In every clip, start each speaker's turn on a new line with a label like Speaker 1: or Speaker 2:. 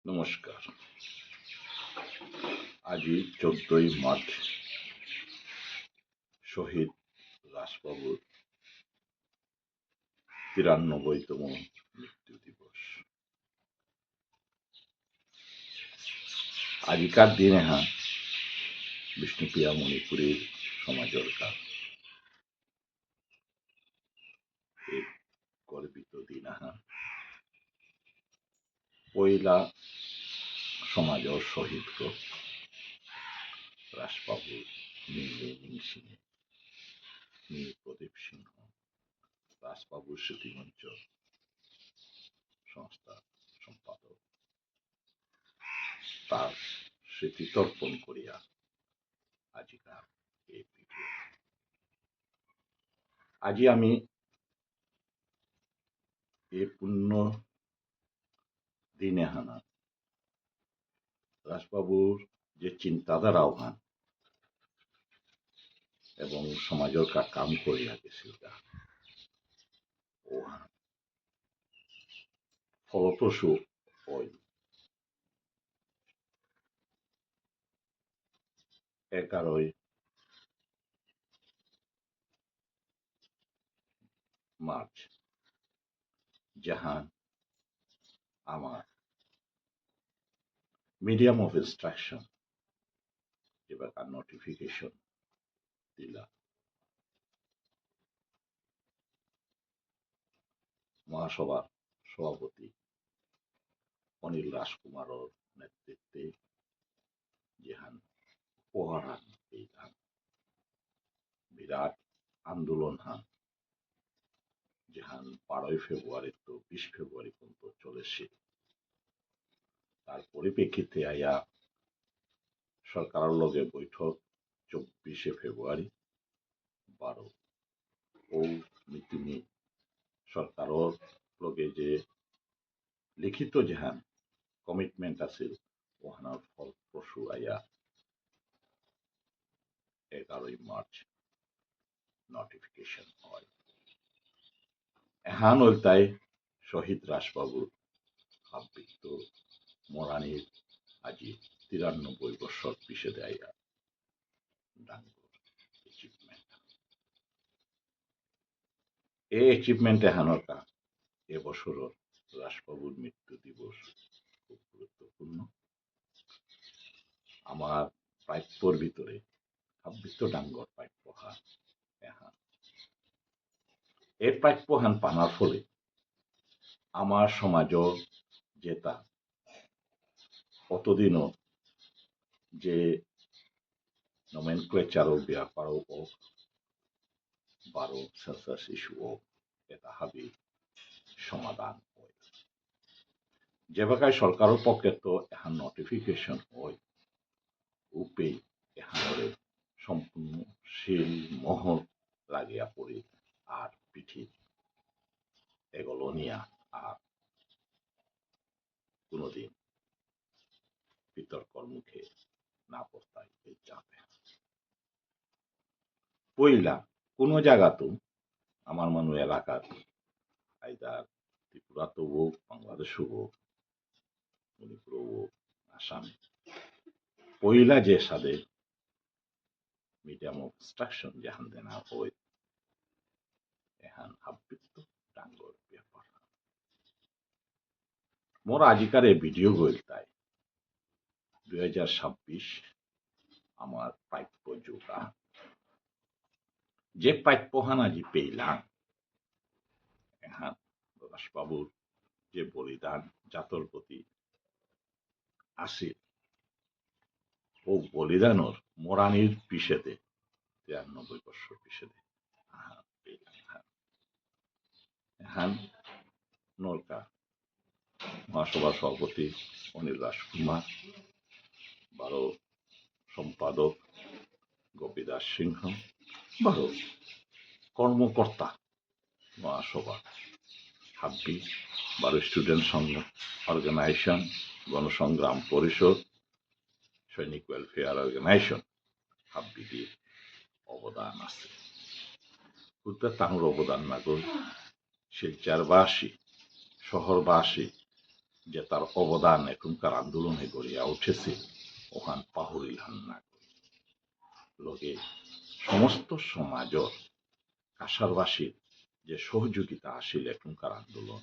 Speaker 1: নমস্কার। আজি 14ই মার্চ শহীদ রাজবাবুর 93তম মৃত্যু দিবস। আজিকার দিনে বিষ্ণুপ্রিয়া মণিপুরীর সমাজের এক গর্বিত দিন পয়লা সমাজের শহীদ রাজবাবু নীল সিংহ নীল প্রদীপ সিংহ রাজবাবুর স্মৃতিমঞ্চ সংস্থা সম্পাদক তার স্মৃতি তর্পণ করিয়া আজিকার এই ভিডিও। আজি আমি এই পূর্ণ দিনে রাজবাবুর যে চিন্তাধারা এবং সমাজের কাম করিয়া গেছিল ফলপ্রসূ হয় 11ই মার্চ যাহা আমার মিডিয়াম অফ ইনস্ট্রাকশন যেবার নোটিফিকেশন দিলা মহাসভার সভাপতি অনিল রাজকুমারের নেতৃত্বে যেহান উপহার এই বিরাট আন্দোলন যেহান 12ই ফেব্রুয়ারি তো 20 ফেব্রুয়ারি পর্যন্ত চলেছে। তার পরিপ্রেক্ষিতে আয়া সরকারের লগে বৈঠক 24শে ফেব্রুয়ারি 12 ও মিটিংয়ে সরকারের লগে যে লিখিত যেহান কমিটমেন্ট আছিল ওহানার ফলপ্রসূ আয়া 11ই মার্চ নোটিফিকেশন হয়। এহান ওইটাই শহীদ রাজবাবুর আবৃত্ত মরানির আজি 93 বছর পিছে দেয়া ডাঙ্গর অ্যাচিভমেন্ট। এই অ্যাচিভমেন্ট এহানোর এবছরের রাজবাবুর মৃত্যু দিবস খুব গুরুত্বপূর্ণ। আমার প্রাপ্যর ভিতরে আবৃত্ত ডাঙ্গর প্রাপ্যহান এহান এই প্রাপ্যহান পানার ফলে আমার সমাজের যেটা কতদিনও যে নমেনক্লেচারও ব্যাপারও বারো সেন্সাস ইস্যুও এটা হাবি সমাধান হয়। যে বাকায় সরকারের পক্ষে তো এখন নোটিফিকেশন হয় উপে এখানে সম্পূর্ণ শিল মহল লাগিয়া পড়ি আর পিঠি এগুলো নিয়া আর কোনোদিন বিতর্কর মুখে না পড়তাই এই চাপে পইলা কোনো জায়গাতো আমার মানুষ এলাকার আইদার ত্রিপুরাতেও হোক বাংলাদেশও হোক মণিপুরও হোক আসামে পইলা যে সাদে মিডিয়াম অফ ইনস্ট্রাকশন যেহান দেনা হয় এহান আবৃত্ত ডাঙ্গর ব্যাপার মোর আজিকার এই ভিডিও গইল তাই 2026 আমার প্রাপ্য যোগা যে প্রাপ্যহান আজি পেইলাম এহান রাজবাবুর যে বলিদান জাতর প্রতি আসিল ও বলিদানর মরানির পিছেতে 93 বছর পিছেতে এহান নরকা মহাসভার সভাপতি অনিল রাজকুমার 12 সম্পাদক গোপীদাস সিংহ 12 কর্মকর্তা মহাসভা হাব্বি 12 স্টুডেন্ট অর্গানাইজেশন গণসংগ্রাম পরিষদ সৈনিক ওয়েলফেয়ার অর্গানাইজেশন হাব্বিটির অবদান আছে। তাঁর অবদান নাগর শিলচরবাসী শহরবাসী যে তার অবদান এখনকার আন্দোলনে গড়িয়া উঠেছে ওখান পাহরিল হান না লগে সমস্ত সমাজের কাছারবাসীর যে সহযোগিতা আসিল এখনকার আন্দোলন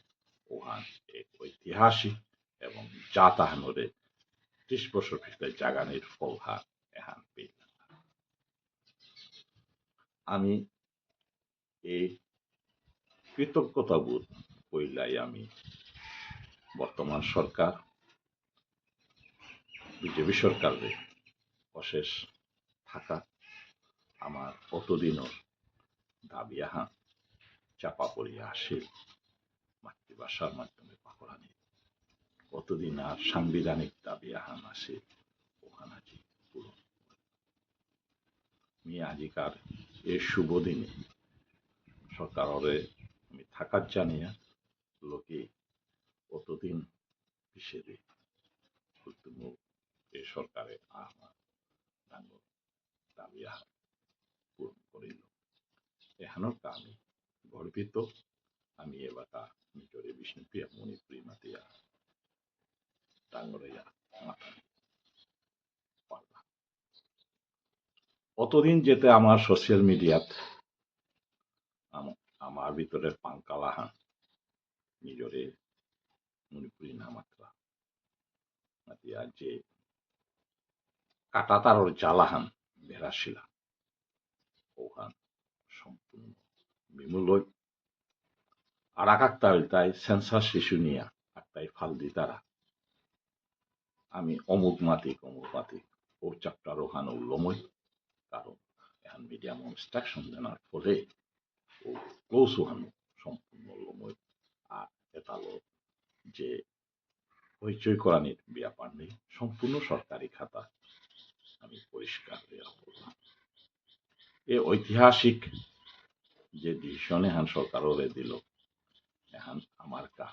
Speaker 1: ওখান এক ঐতিহাসিক এবং যা তাহানরে 30 বছর ভিতরে জাগানির ফলহার এহান পেয়ে আমি এই কৃতজ্ঞতাবোধ কইলাই আমি বর্তমান সরকার বিজেপি সরকারের অশেষ থাকা আমার অতদিনের দাবি আহা চাপা পড়িয়া আসিল মাতৃভাষার মাধ্যমে পাকড়ানি কতদিন আর সাংবিধানিক দাবি আহান আসিল ওখান আজি পূরণ আমি আজিকার এই শুভ দিনে সরকারে আমি থাকার জানিয়া লোকে অতদিন হিসেবে এই সরকারে আমার দাবি আহা পূরণ করিল এহানোর আমি গর্বিত আমি এলাকা নিজরে বিষ্ণুপ্রিয়া মণিপুরী মাতিয়া ডাঙ্গরিয়া মাথা পারলাম অতদিন যেতে আমার সোশ্যাল মিডিয়াত আমার ভিতরের পাঙ্কালাহান নিজরে মণিপুরী নামাত্রা মাতিয়া যে কাটাতারর জ্বালাহান বেড়াশিলা ওখান সম্পূর্ণ বিমূল আর তাই সেন্সার শিশু নিয়া একটাই ফাল দি তারা আমি অমুক মাতিক ও চ্যাপ্টার ওখানে উল্লময় কারণ এখন মিডিয়াম ইনস্ট্রাকশন দেওয়ার ফলে ও ক্লোজ ওখানে সম্পূর্ণ উল্লময় আর এটালো যে হইচই করানির ব্যাপার নেই সম্পূর্ণ সরকারি খাতা আমি পরিষ্কার দেওয়া করলাম এ ঐতিহাসিক যে ডিসিশন এখান সরকারের দিল এখন আমার কা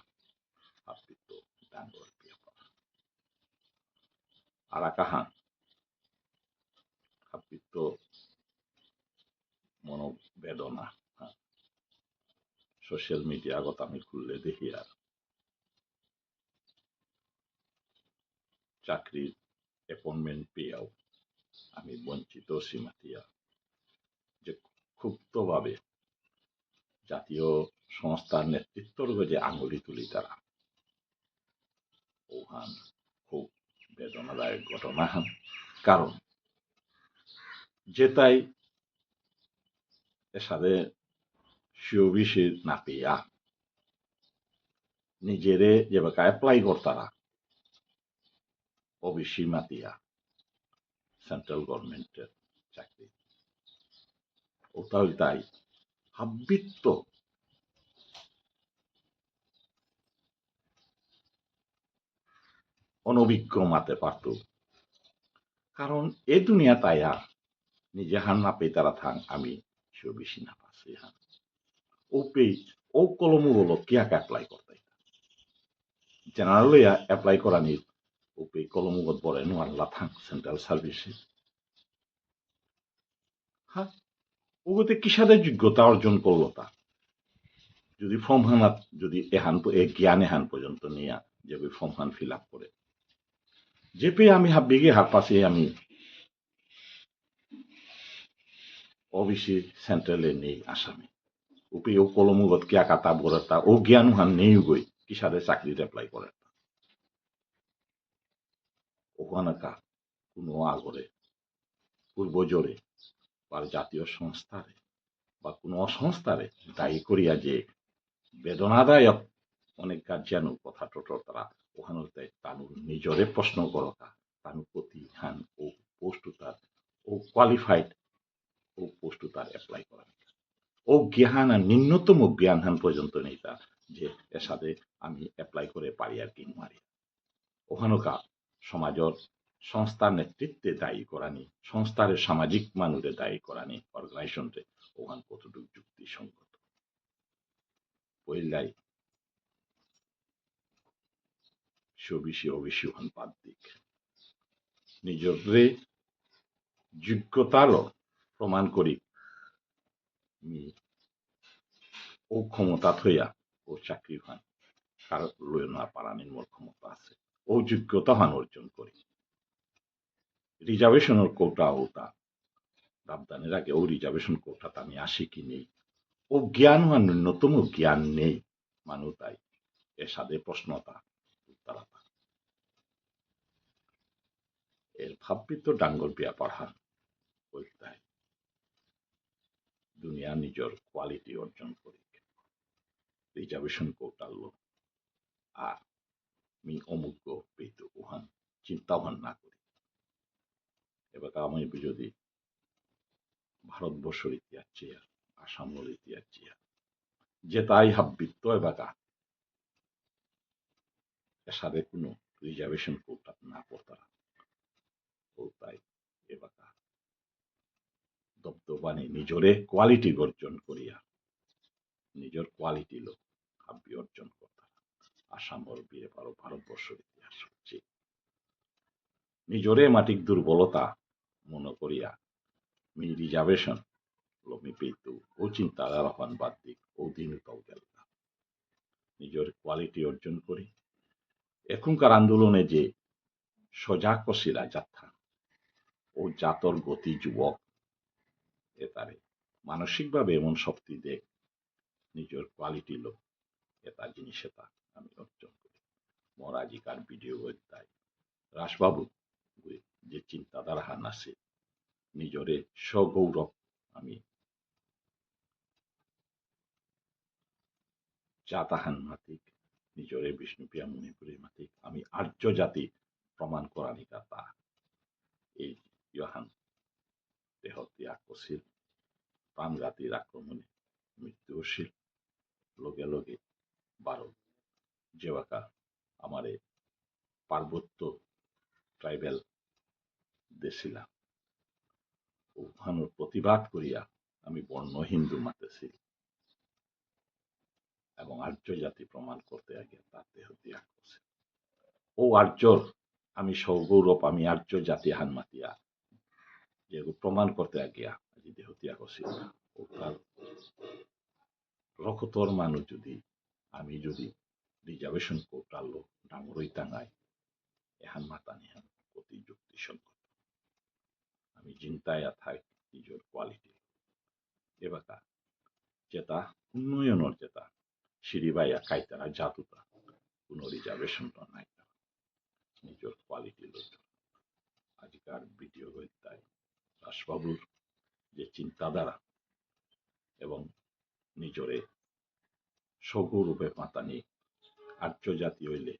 Speaker 1: আবৃত ডাঙ্গর ব্যাপার আর কাহান আবৃত মনোবেদনা সোশ্যাল মিডিয়া কথা আমি খুললে দেখি আর চাকরির অ্যাপয়েন্টমেন্ট পেয়েও আমি বঞ্চিত সীমাতিয়া যে ক্ষুব্ধভাবে জাতীয় সংস্থার নেতৃত্বর যে আঙুলি তুলি তারা ওখান খুব বেদনাদায়ক ঘটনা কারণ যেটাই এর সাথে শিওবিশি না পেয়া নিজেরে যেভাবে অ্যাপ্লাই করতারা ওবিসি মাতিয়া সেন্ট্রাল গভর্নমেন্টের চাকরি ওটাও তাই হাব্বিত্ত অনভিজ্ঞ মাতে পারত কারণ এ দুনিয়া তাইয়া নিজে হান না পেয়ে তারা থাং আমি সেও বেশি না পাচ্ছি হান ও পেয়ে ও কলম হলো কিয়াকে অ্যাপ্লাই করতে জেনারেল অ্যাপ্লাই করা নিয়ে ও পেয়ে কলম বলে নোয়াল্লা থাং সেন্ট্রাল সার্ভিসে হ্যাঁ ওগুতে কিসাদের যোগ্যতা অর্জন করলো তা যদি ফর্ম হানাত যদি এহান জ্ঞান এহান পর্যন্ত নিয়ে যে ফর্ম হান ফিল আপ করে যে পেয়ে আমি বিঘে হাত পাশে আমি ওবিসি সেন্ট্রালে নেই আসামে উপে ও কলমুগত কিয়া কাতা বরতা ও জ্ঞান হান নেই গই কিসাদের চাকরিতে এপ্লাই করে ওখানে কোনো আগরে পূর্বজোরে বা জাতীয় সংস্থারে বা কোনো সংস্থারে দায়ী করিয়া যে বেদনাদায়ক অনেক গার্জিয়ান কথা টোটর তারা ওখানে তানু নিজরে প্রশ্ন করতা তানু প্রতি হান ও পোস্ট তার ও কোয়ালিফাইড ও পোস্ট তার অ্যাপ্লাই করা ও জ্ঞান আর নিম্নতম জ্ঞান হান পর্যন্ত নেই তা যে এর সাথে আমি অ্যাপ্লাই করে পারি আর কি মারি ওখানকা সমাজের সংস্থার নেতৃত্বে দায়ী করানি সংস্থার সামাজিক মানুষে দায়ী করানি অর্গানাইজেশনরে ওখান কতটুকু যুক্তিসঙ্গত পহিলাই সবিষে অবিষি ওখান বাদ দিক নিজরে যোগ্যতারও প্রমাণ করি ও ক্ষমতা থইয়া ও চাকরি হান কার লইনা পারা নির্মূল ক্ষমতা আছে ও যোগ্যতা হান অর্জন করি রিজার্ভেশনের কোটা ওটা রাবদানের আগে ও রিজার্ভেশন কোটাতে আমি আসি কি নেই ও জ্ঞান হওয়ার ন্যূনতম জ্ঞান নেই মানুষ তাই এর সাথে প্রশ্নতা উত্তরাতা এর ভাববিত ডাঙ্গর বিয়া পড়ান ওইটাই দুনিয়া নিজের কোয়ালিটি অর্জন করি রিজার্ভেশন কোটার লোক আর মি অমুক পেত ওহান চিন্তা ভান না করি এবার আমি যদি ভারতবর্ষের ইতিহাস চেয়ে আসামের ইতিহাস চেয়ে যে তাই হাববিত্ত এবাকা এর সাথে কোনো রিজার্ভেশন কোটা না পড়তারা ও তাই এবাকা দবদবানি নিজরে কোয়ালিটি অর্জন করিয়া নিজের কোয়ালিটি লোক হাব্বি অর্জন করতারা আসামের বিয়ে পারো ভারতবর্ষের ইতিহাস হচ্ছে নিজরে মাটিক দুর্বলতা মনে করিয়া মি রিজার্ভেশন লমি পেতু ও চিন্তাধারা হন বাদ দিক ও দিনটাও গেল না নিজের কোয়ালিটি অর্জন করি এখনকার আন্দোলনে যে সজাগ কছিলা যাত্রা ও জাতর গতি যুবক এতারে মানসিকভাবে এমন শক্তি দেখ নিজের কোয়ালিটি লোক এটা জিনিস এটা আমি অর্জন করি মোর আজিকার ভিডিও তাই রাসবাবু যে চিন্তাধারা হান আছে নিজরে সগৌরব আমি জাতাহান মাতিক নিজরে বিষ্ণুপ্রিয়া মণিপুরী মাতিক আমি আর্য জাতি প্রমাণ করানি তা এই ইহান দেহ ত্যাগ করছিল প্রাণঘাতীর আক্রমণে মৃত্যুশীল লগে লগে ভারত যেবাকা আমারে পার্বত্য ট্রাইবেল দেছিলাম ওখানোর প্রতিবাদ করিয়া আমি বর্ণ হিন্দু মাতেছি এবং আর্য জাতি প্রমাণ করতে আগে তার দেহ ত্যাগ করছে ও আর্যর আমি সৌগৌরব আমি আর্য জাতি হান মাতিয়া যে প্রমাণ করতে আগিয়া আজি দেহ ত্যাগ করছিল ও তার রকতর মানুষ যদি আমি যদি রিজার্ভেশন কোটালো ডাঙরই টাঙাই এহান মাতা নিহান অতি যুক্তিসঙ্গত আমি চিন্তায় থাই নিজের কোয়ালিটি এবাকা যেটা উন্নয়নের যেটা সিঁড়িবাইয়া কাইতারা জাতুতা কোনো রিজার্ভেশন তো নাই নিজের কোয়ালিটি লোক আজকার ভিডিও তাই দাসবাবুর যে চিন্তাধারা এবং নিজরে সগৌরূপে মাতানি আর্য জাতি হইলে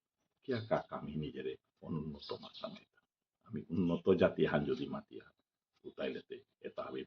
Speaker 1: কিয়া কাক আমি নিজেরে অনুন্নত মাতা নাই আমি উন্নত জাতি হান যদি মাতিয়া উতাইলেতে এটা আমি